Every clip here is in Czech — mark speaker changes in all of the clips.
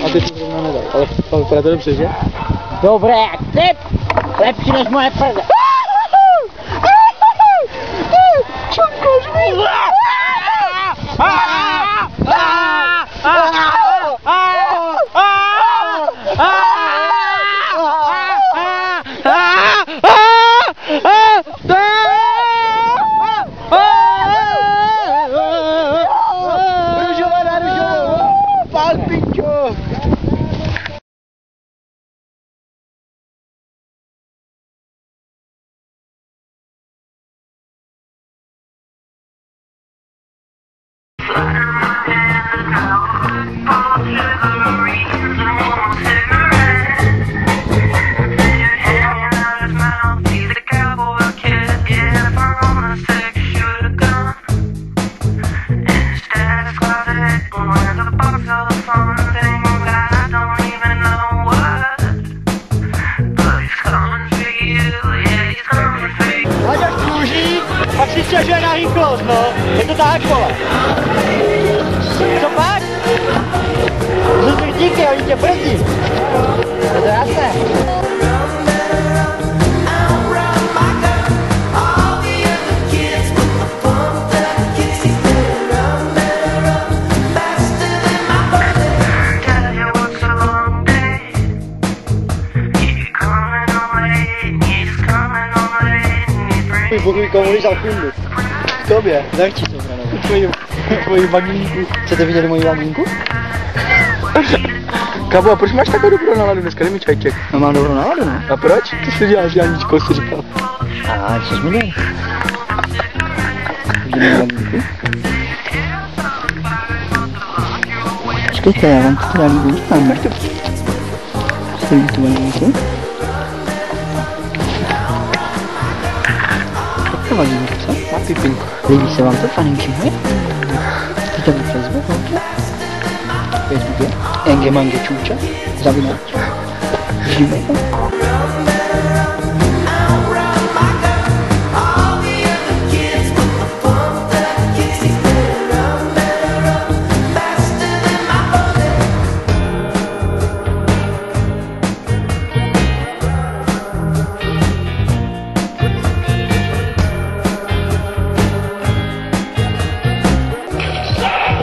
Speaker 1: A ty to zrovna nedal, ale vypadá to dobře, že?
Speaker 2: Dobré, ty! Lepší než moje prde. Čunko, žvíl! Pak si stěžuje na rychlost, no. Je to tak, vole. Co pak? To jsou díky, oni tě brzdí. Je to jasné.
Speaker 1: Pokud komu lízal kundu. Tobě, nechci to hranout. Tvoji vagínku. Chcete vidět moji vagínku? Kabo, a proč máš takovou dobrou náladu dneska? Dej mi čajček.
Speaker 2: No mám dobrou náladu, ne?
Speaker 1: A proč? Ty si děláš Janíčko, jsi říkal.
Speaker 2: A co jsi mi dal? Vidíme vagínku? Počkejte, já vám to vagínku udělám. Vidím tu vagínku? Vagínku, co?
Speaker 1: Má pipinku.
Speaker 2: Líbí se vám to, paninky moje? Ty to přezve, holky? Facebooku, Enge Mange Čůča, zavináč, Gmail.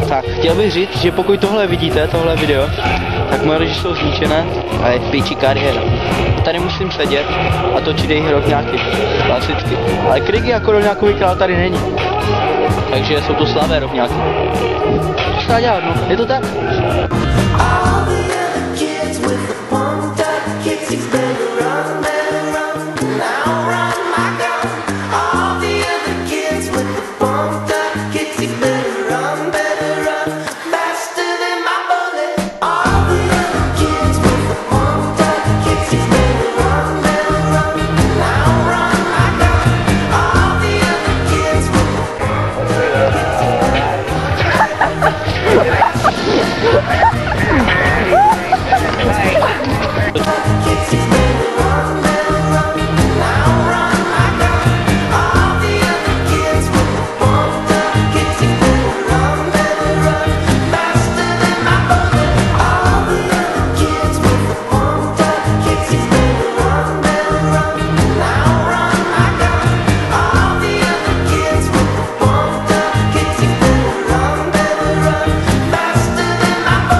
Speaker 3: Tak, chtěl bych říct, že pokud tohle vidíte, tohle video, tak moje rodiče jsou zničené a je v píči kariéra. Tady musím sedět a točit jejich rovňáky, klasicky. Ale Krigy jako rovňákový král tady není. Takže jsou to slavé rovňáky. Co se dá dělat, no? Je to tak?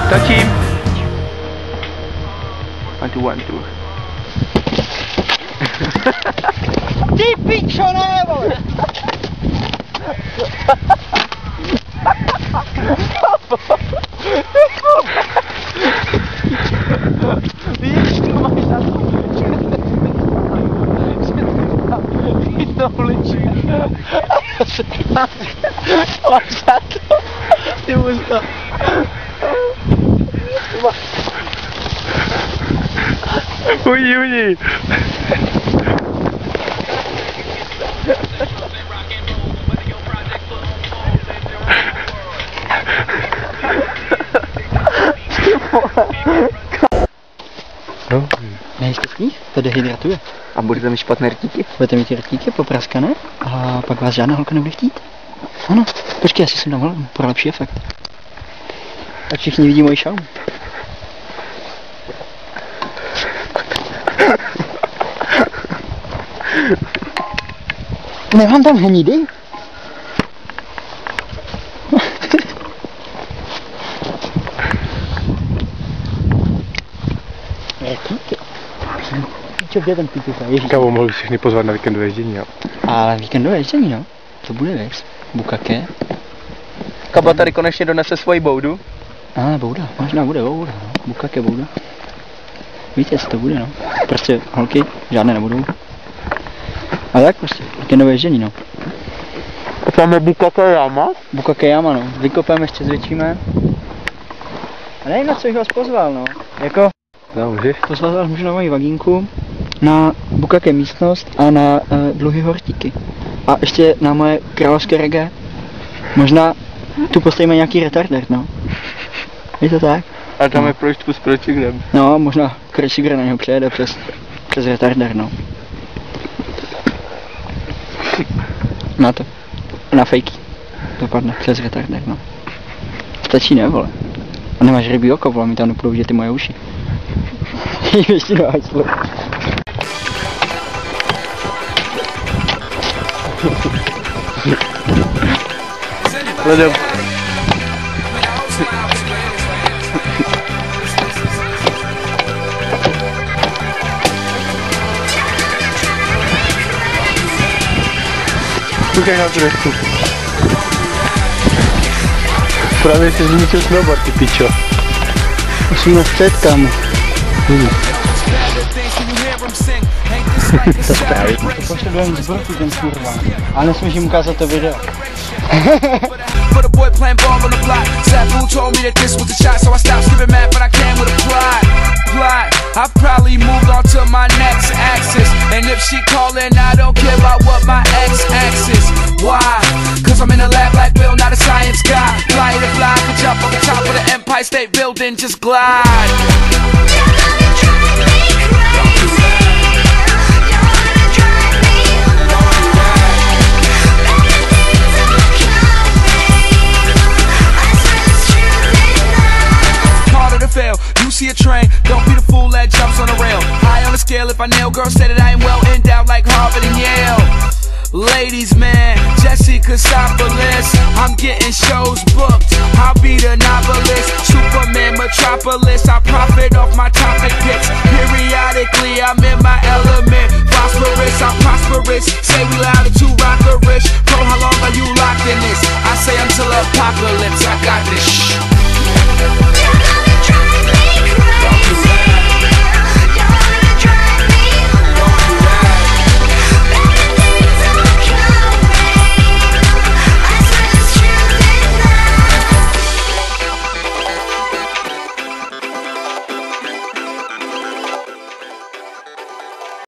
Speaker 1: Točím. 1, 2, 1, 2.
Speaker 2: Ty pičo, ne, vole!
Speaker 1: Víš, to máš na to. To vličí. Máš na to. Ty možná. Ují.
Speaker 2: No. Nejste sníh? To dehydratuje.
Speaker 1: A budete mít špatné rtíky?
Speaker 2: Budete mít rtíky popraskané a pak vás žádná holka nebude chtít. Ano, počkej, já si sem dám hlavu, pro lepší efekt. Ať všichni vidí můj šaum. Nemám tam hnídy? Kde ten pítucha, ježíš.
Speaker 4: Kámo, mohli všechny pozvat na víkendové ježdění, jo.
Speaker 2: Ale víkendové ježdění, no. To bude věc. Bukake.
Speaker 3: Kaba tady konečně donese svoji boudu.
Speaker 2: Bouda, možná bude bouda, no. Bukake bouda. Víte, co to bude, no. Prostě holky žádné nebudou. A tak prostě, víkendové ježdění, no.
Speaker 3: Tam je bukake jama?
Speaker 2: Bukake jama, no. Vykopeme, ještě zvětšíme. A nevím, na co jich vás pozval, no. Jako,
Speaker 4: No, můžeš?
Speaker 2: pozval vás můžu na moji vagínku, na bukake místnost a na dluhy hortíky. A ještě na moje královské reggae. Možná tu postavíme nějaký retarder, no. Je to tak?
Speaker 3: A tam je pročku s pročigrem.
Speaker 2: No, možná Krešigr na něho přejede přes retarder, no. Na to. Na fejky. Dopadne přes retarder, no. Stačí, ne, vole. A nemáš rybí oko, vole, mi tam nepůjdou vidět ty moje uši. Ještě do hajslu.
Speaker 3: Hledem.
Speaker 4: Koukej na trošku. Právě si zničil snowboard, ty pičo.
Speaker 2: Musíme vpřed, kámo.
Speaker 4: To spraví.
Speaker 2: To pošledujeme zbrku, ten kurva. Ale nesmíš jim ukázat to video.
Speaker 5: For the boy playing ball on the block. Sabu told me that this was a shot, so I stopped skipping mad, but I came with a plot. I've probably moved on to my next axis, and if she callin', I don't care about what my x-axis. Why? Cause I'm in the lab like Bill, not a science guy. Fly to fly, could jump on the top of the Empire State Building, just glide. You see a train, don't be the fool that jumps on the rail. High on the scale, if I nail, girls say that I ain't well endowed like Harvard and Yale. Ladies, man, Jessica Sopolis, I'm getting shows booked. I'll be the novelist, Superman Metropolis. I profit off my topic picks. Periodically, I'm in my element. Phosphorus, I'm prosperous. Say we louder to rockerish. Bro, how long are you locked in this? I say until apocalypse. I got this. Shh.